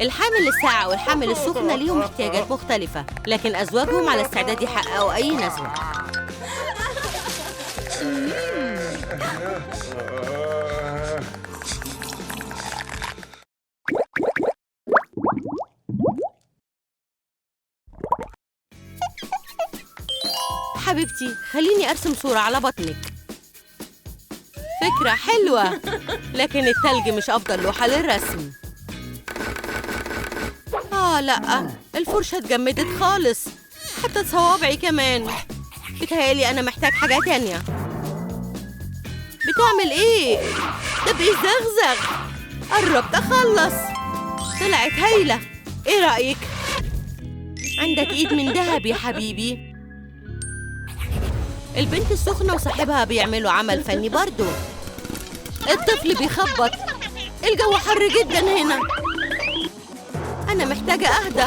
الحامل الساقعة والحامل السخنة ليهم احتياجات مختلفة، لكن أزواجهم على استعداد يحققوا أي نزوة. حبيبتي خليني أرسم صورة على بطنك. فكرة حلوة، لكن التلج مش أفضل لوحة للرسم. لأ، الفرشة اتجمدت خالص، حتى صوابعي كمان. بتهيألي أنا محتاج حاجة تانية. بتعمل إيه؟ ده بيزغزغ. قربت أخلص. طلعت هايلة. إيه رأيك؟ عندك إيد من دهب يا حبيبي. البنت السخنة وصاحبها بيعملوا عمل فني برضو. الطفل بيخبط. الجو حر جدا هنا. أنا محتاجة أهدى.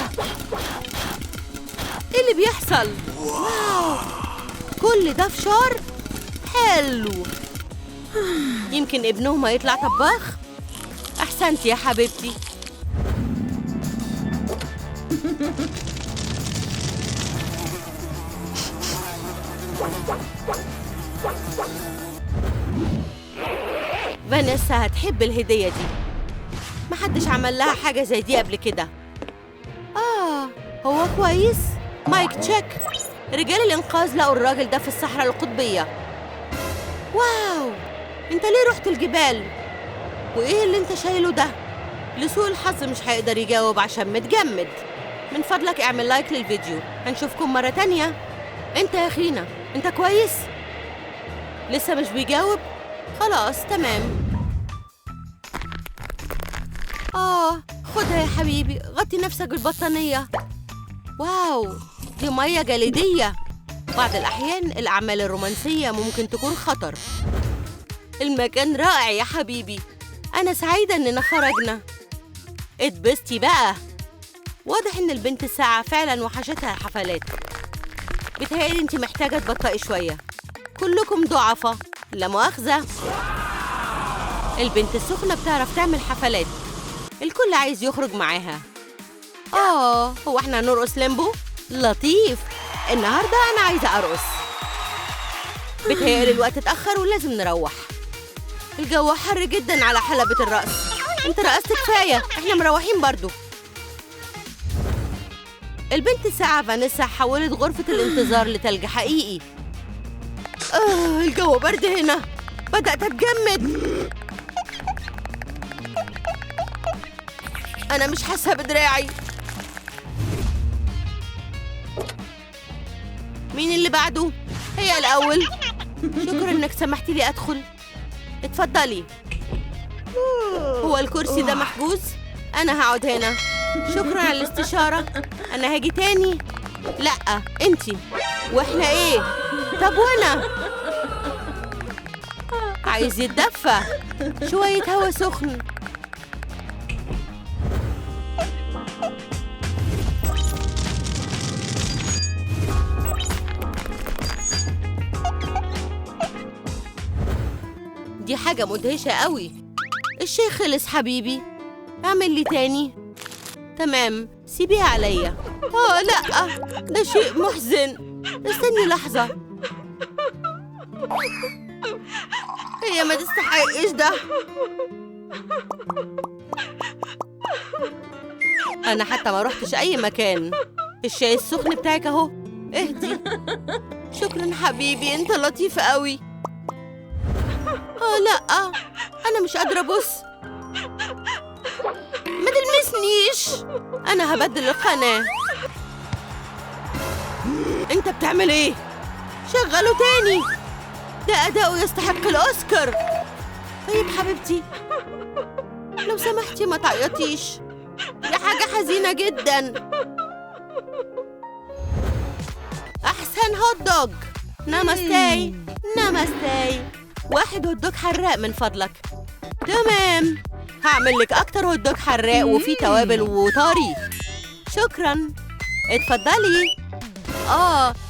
إيه اللي بيحصل؟ واو، كل ده فشار؟ حلو. يمكن ابنهم هيطلع طباخ؟ أحسنتي يا حبيبتي. فانيسا هتحب الهدية دي. محدش عمل لها حاجة زي دي قبل كده. هو كويس؟ مايك تشيك. رجال الإنقاذ لقوا الراجل ده في الصحراء القطبية. واو، انت ليه رحت الجبال؟ وايه اللي انت شايله ده؟ لسوء الحظ مش هيقدر يجاوب عشان متجمد. من فضلك اعمل لايك للفيديو. هنشوفكم مرة تانية. انت يا اخينا، انت كويس؟ لسه مش بيجاوب؟ خلاص تمام. خدها يا حبيبي، غطي نفسك بالبطانية. واو، دي مية جليدية. بعض الأحيان الأعمال الرومانسية ممكن تكون خطر. المكان رائع يا حبيبي. أنا سعيدة إننا خرجنا. اتبسطي بقى. واضح إن البنت الساعة فعلا وحشتها الحفلات. بتهيألي انت محتاجة تبطئي شوية. كلكم ضعفة، لا مؤاخذة. البنت السخنة بتعرف تعمل حفلات. الكل عايز يخرج معاها. هو احنا هنرقص ليمبو؟ لطيف. النهاردة أنا عايزة أرقص. بتهيألي الوقت اتأخر ولازم نروح. الجو حر جدا على حلبة الرقص. انت رقصت كفاية، احنا مروحين برضو. البنت الساعة فانيسا حولت غرفة الانتظار لتلج حقيقي. الجو برد هنا. بدأت أتجمد. أنا مش حاسة بدراعي. مين اللي بعده؟ هي الأول. شكرا إنك سمحتي لي أدخل. اتفضلي. هو الكرسي ده محجوز؟ أنا هقعد هنا. شكرا على الاستشارة. أنا هاجي تاني. لأ، أنتي. وإحنا إيه؟ طب وأنا؟ عايز يتدفى. شوية هوا سخن. دي حاجة مدهشة قوي. الشاي خلص حبيبي. اعمل لي تاني. تمام، سيبيها عليا. لأ، ده شيء محزن. استني لحظة. هي ما تستحقش ده. أنا حتى ما رحتش أي مكان. الشاي السخن بتاعك أهو. اهدي. شكرا حبيبي، أنت لطيف قوي. لأ، أنا مش قادرة أبص. ما تلمسنيش. أنا هبدل القناة. أنت بتعمل إيه؟ شغله تاني. ده أداؤه يستحق الأوسكار. طيب حبيبتي، لو سمحتي ما تعيطيش. دي حاجة حزينة جدا. أحسن هوت دوج. ناماستاي. ناماستاي. واحد هوت دوج حراق من فضلك. تمام، هعمل لك أكتر هوت دوج حراق وفيه توابل وطري. شكرا. اتفضلي.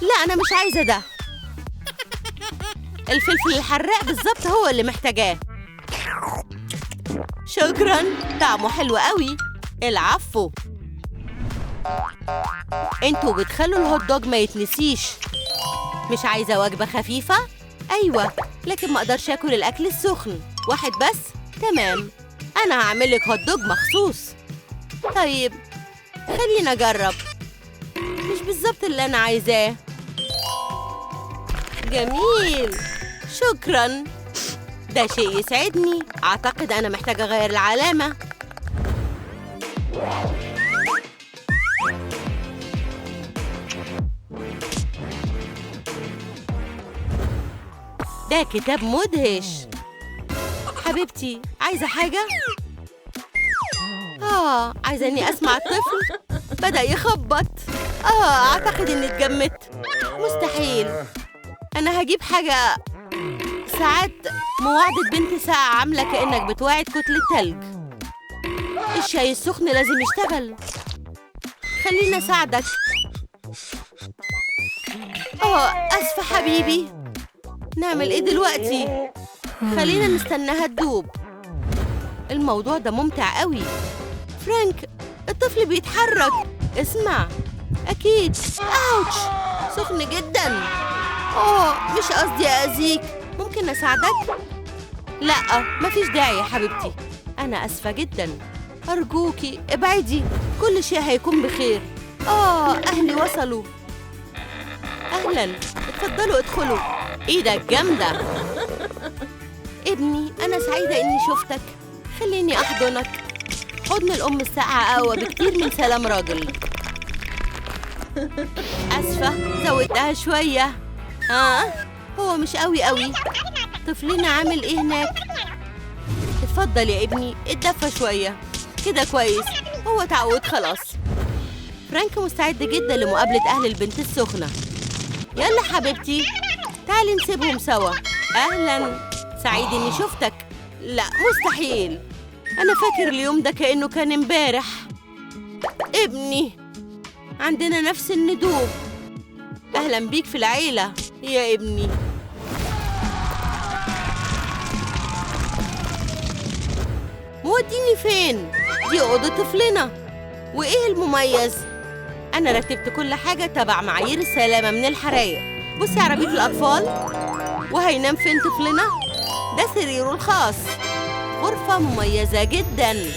لا، أنا مش عايزة ده. الفلفل الحراق بالظبط هو اللي محتاجاه. شكرا، طعمه حلو قوي. العفو. انتوا بتخلوا الهوت دوج ما يتنسيش. مش عايزة وجبة خفيفة؟ أيوة، لكن ما أقدرش أكل الأكل السخن. واحد بس؟ تمام، أنا هعملك هوت دوج مخصوص. طيب خلينا أجرب. مش بالظبط اللي أنا عايزاه. جميل، شكراً، ده شيء يسعدني. أعتقد أنا محتاجة أغير العلامة. ده كتاب مدهش. حبيبتي، عايزة حاجة؟ عايزة إني أسمع الطفل بدأ يخبط. أعتقد إني اتجمدت. مستحيل. أنا هجيب حاجة. ساعات مواعدة بنت ساعة عاملة كأنك بتواعد كتلة تلج. الشاي السخن لازم يشتغل. خليني أساعدك. أسفة حبيبي. نعمل إيه دلوقتي؟ خلينا نستناها تدوب. الموضوع ده ممتع قوي. فرانك، الطفل بيتحرك. اسمع. أكيد. أوتش، سخن جدا. مش قصدي أذيك. ممكن أساعدك؟ لا، مفيش داعي يا حبيبتي. أنا أسفة جدا. أرجوكي ابعدي. كل شيء هيكون بخير. أهلي وصلوا. أهلا، اتفضلوا ادخلوا. إيدك جامدة. ابني، أنا سعيدة إني شفتك. خليني أحضنك. حضن الأم الساقعة أقوى بكتير من سلام راجل. أسفة، زودتها شوية. هو مش قوي. طفلنا عامل إيه هناك؟ اتفضل يا ابني، اتدفى شوية. كده كويس، هو تعود خلاص. فرانك مستعد جدا لمقابلة أهل البنت السخنة. يلا حبيبتي، تعالي نسيبهم سوا. أهلا، سعيد إني شفتك. لا، مستحيل. أنا فاكر اليوم ده كأنه كان امبارح. ابني، عندنا نفس الندوب. أهلا بيك في العيلة يا ابني. موديني فين؟ دي أوضة طفلنا. وإيه المميز؟ أنا رتبت كل حاجة تبع معايير السلامة من الحرايق. بصي عربية الأطفال. وهينام فين طفلنا؟ ده سريره الخاص. غرفة مميزة جدا.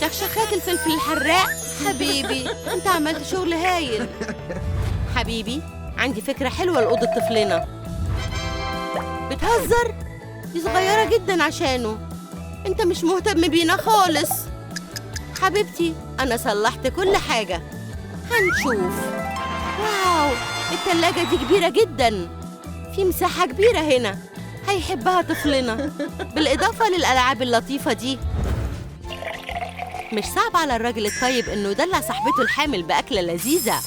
شخشخات الفلفل الحراق. حبيبي، أنت عملت شغل هايل. حبيبي، عندي فكرة حلوة لأوضة طفلنا. بتهزر؟ دي صغيرة جدا عشانه. أنت مش مهتم بينا خالص. حبيبتي، أنا صلحت كل حاجة. هنشوف. واو، التلاجة دي كبيرة جدا. في مساحة كبيرة هنا. هيحبها طفلنا. بالإضافة للألعاب اللطيفة دي. مش صعب على الراجل الطيب إنه يدلع صاحبته الحامل بأكلة لذيذة.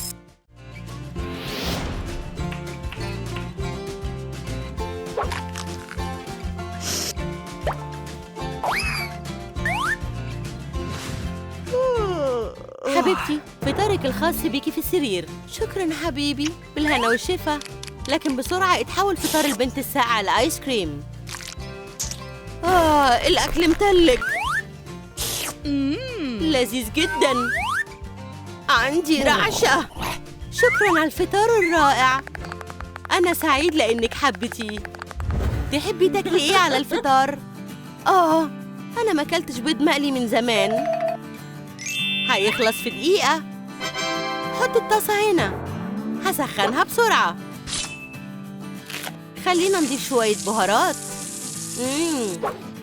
حبيبتي، فطارك الخاص بيكي في السرير. شكراً حبيبي، بالهنا والشفا. لكن بسرعة اتحول فطار البنت الساقعة لآيس كريم. الأكل متلج. لذيذ جداً. عندي رعشة. شكراً على الفطار الرائع. أنا سعيد لأنك حبتي. تحبي تاكلي إيه على الفطار؟ أنا ما أكلتش بيض مقلي من زمان. هيخلص في دقيقة. حط الطاسة هنا. هسخنها بسرعة. خلينا نضيف شوية بهارات.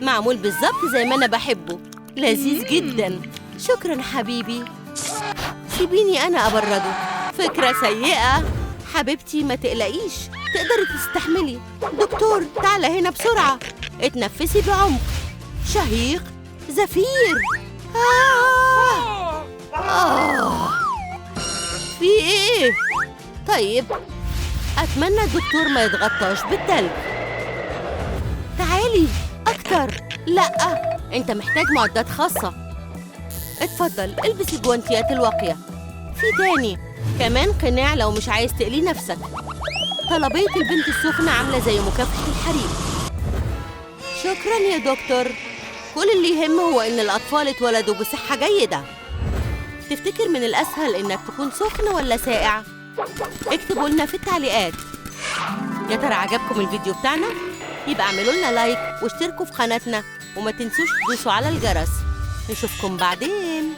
معمول بالظبط زي ما أنا بحبه. لذيذ جدا. شكرا حبيبي. سيبيني أنا أبرده. فكرة سيئة. حبيبتي ما تقلقيش، تقدري تستحملي. دكتور، تعال هنا بسرعة. اتنفسي بعمق. شهيق، زفير. في ايه؟ طيب، اتمنى الدكتور ما يتغطاش بالتلج. تعالي اكتر. لا، انت محتاج معدات خاصة. اتفضل، البسي الجوانتيات الواقية. في تاني كمان قناع لو مش عايز تقلي نفسك. طلبية البنت السخنة عاملة زي مكافحة الحريق. شكرا يا دكتور. كل اللي يهم هو ان الاطفال اتولدوا بصحة جيدة. تفتكر من الأسهل إنك تكون سخن ولا ساقع؟ اكتبوا لنا في التعليقات. يا ترى عجبكم الفيديو بتاعنا؟ يبقى اعملوا لنا لايك واشتركوا في قناتنا وما تنسوش تدوسوا على الجرس. نشوفكم بعدين.